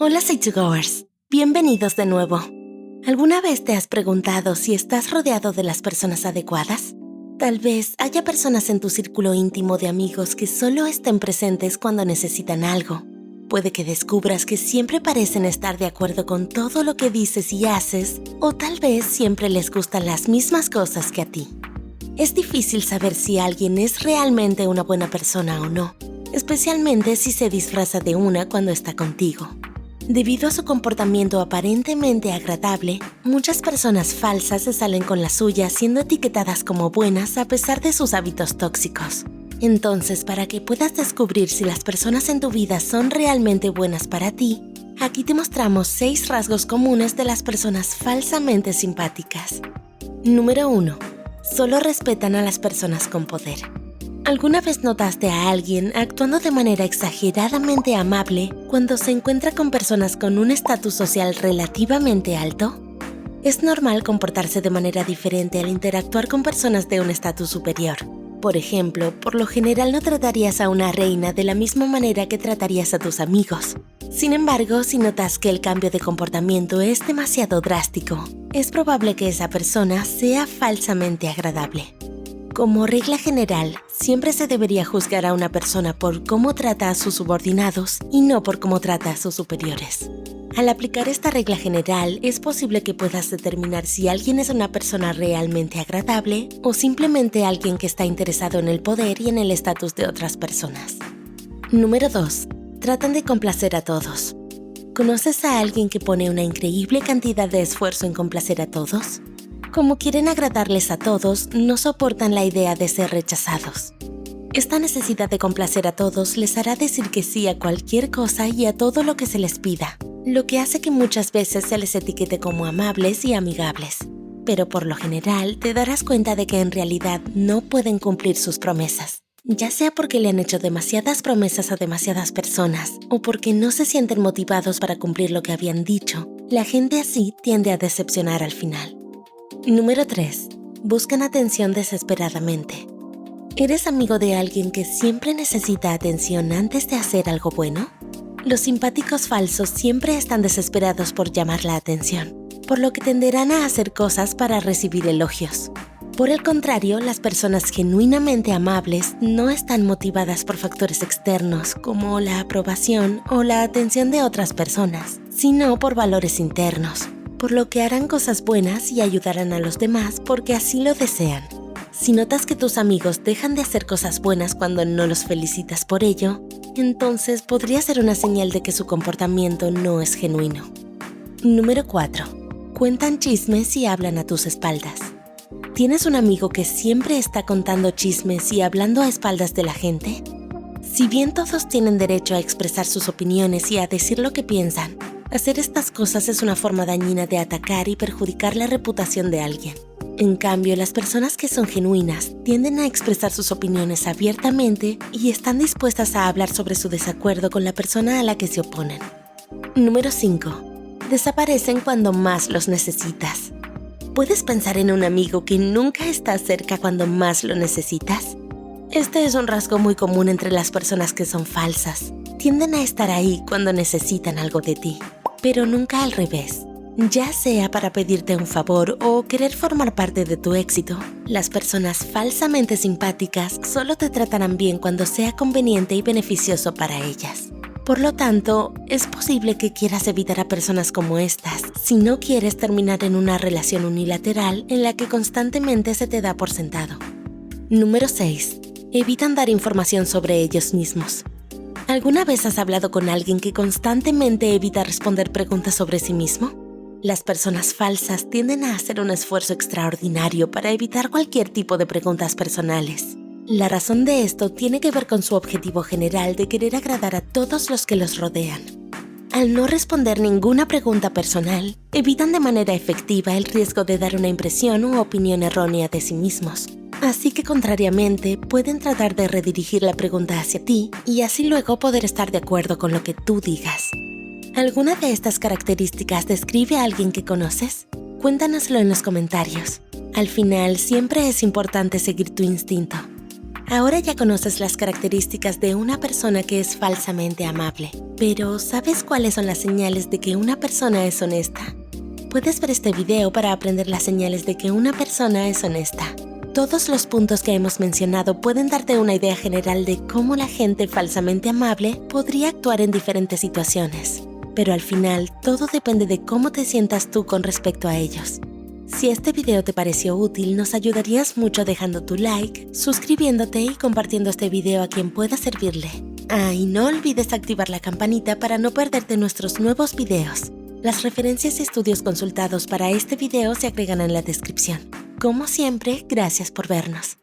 Hola Sage-Goers, bienvenidos de nuevo. ¿Alguna vez te has preguntado si estás rodeado de las personas adecuadas? Tal vez haya personas en tu círculo íntimo de amigos que solo estén presentes cuando necesitan algo. Puede que descubras que siempre parecen estar de acuerdo con todo lo que dices y haces, o tal vez siempre les gustan las mismas cosas que a ti. Es difícil saber si alguien es realmente una buena persona o no, especialmente si se disfraza de una cuando está contigo. Debido a su comportamiento aparentemente agradable, muchas personas falsas se salen con la suya siendo etiquetadas como buenas a pesar de sus hábitos tóxicos. Entonces, para que puedas descubrir si las personas en tu vida son realmente buenas para ti, aquí te mostramos 6 rasgos comunes de las personas falsamente simpáticas. Número 1. Solo respetan a las personas con poder. ¿Alguna vez notaste a alguien actuando de manera exageradamente amable cuando se encuentra con personas con un estatus social relativamente alto? Es normal comportarse de manera diferente al interactuar con personas de un estatus superior. Por ejemplo, por lo general no tratarías a una reina de la misma manera que tratarías a tus amigos. Sin embargo, si notas que el cambio de comportamiento es demasiado drástico, es probable que esa persona sea falsamente agradable. Como regla general, siempre se debería juzgar a una persona por cómo trata a sus subordinados y no por cómo trata a sus superiores. Al aplicar esta regla general, es posible que puedas determinar si alguien es una persona realmente agradable o simplemente alguien que está interesado en el poder y en el estatus de otras personas. Número 2. Tratan de complacer a todos. ¿Conoces a alguien que pone una increíble cantidad de esfuerzo en complacer a todos? Como quieren agradarles a todos, no soportan la idea de ser rechazados. Esta necesidad de complacer a todos les hará decir que sí a cualquier cosa y a todo lo que se les pida, lo que hace que muchas veces se les etiquete como amables y amigables. Pero por lo general te darás cuenta de que en realidad no pueden cumplir sus promesas, ya sea porque le han hecho demasiadas promesas a demasiadas personas o porque no se sienten motivados para cumplir lo que habían dicho. La gente así tiende a decepcionar al final. Número 3. Buscan atención desesperadamente. ¿Eres amigo de alguien que siempre necesita atención antes de hacer algo bueno? Los simpáticos falsos siempre están desesperados por llamar la atención, por lo que tenderán a hacer cosas para recibir elogios. Por el contrario, las personas genuinamente amables no están motivadas por factores externos como la aprobación o la atención de otras personas, sino por valores internos, por lo que harán cosas buenas y ayudarán a los demás porque así lo desean. Si notas que tus amigos dejan de hacer cosas buenas cuando no los felicitas por ello, entonces podría ser una señal de que su comportamiento no es genuino. Número 4. Cuentan chismes y hablan a tus espaldas. ¿Tienes un amigo que siempre está contando chismes y hablando a espaldas de la gente? Si bien todos tienen derecho a expresar sus opiniones y a decir lo que piensan, hacer estas cosas es una forma dañina de atacar y perjudicar la reputación de alguien. En cambio, las personas que son genuinas tienden a expresar sus opiniones abiertamente y están dispuestas a hablar sobre su desacuerdo con la persona a la que se oponen. Número 5. Desaparecen cuando más los necesitas. ¿Puedes pensar en un amigo que nunca está cerca cuando más lo necesitas? Este es un rasgo muy común entre las personas que son falsas. Tienden a estar ahí cuando necesitan algo de ti, pero nunca al revés. Ya sea para pedirte un favor o querer formar parte de tu éxito, las personas falsamente simpáticas solo te tratarán bien cuando sea conveniente y beneficioso para ellas. Por lo tanto, es posible que quieras evitar a personas como estas si no quieres terminar en una relación unilateral en la que constantemente se te da por sentado. Número 6. Evitan dar información sobre ellos mismos. ¿Alguna vez has hablado con alguien que constantemente evita responder preguntas sobre sí mismo? Las personas falsas tienden a hacer un esfuerzo extraordinario para evitar cualquier tipo de preguntas personales. La razón de esto tiene que ver con su objetivo general de querer agradar a todos los que los rodean. Al no responder ninguna pregunta personal, evitan de manera efectiva el riesgo de dar una impresión u opinión errónea de sí mismos. Así que, contrariamente, pueden tratar de redirigir la pregunta hacia ti y así luego poder estar de acuerdo con lo que tú digas. ¿Alguna de estas características describe a alguien que conoces? Cuéntanoslo en los comentarios. Al final, siempre es importante seguir tu instinto. Ahora ya conoces las características de una persona que es falsamente amable. Pero, ¿sabes cuáles son las señales de que una persona es honesta? Puedes ver este video para aprender las señales de que una persona es honesta. Todos los puntos que hemos mencionado pueden darte una idea general de cómo la gente falsamente amable podría actuar en diferentes situaciones. Pero al final, todo depende de cómo te sientas tú con respecto a ellos. Si este video te pareció útil, nos ayudarías mucho dejando tu like, suscribiéndote y compartiendo este video a quien pueda servirle. Y no olvides activar la campanita para no perderte nuestros nuevos videos. Las referencias y estudios consultados para este video se agregan en la descripción. Como siempre, gracias por vernos.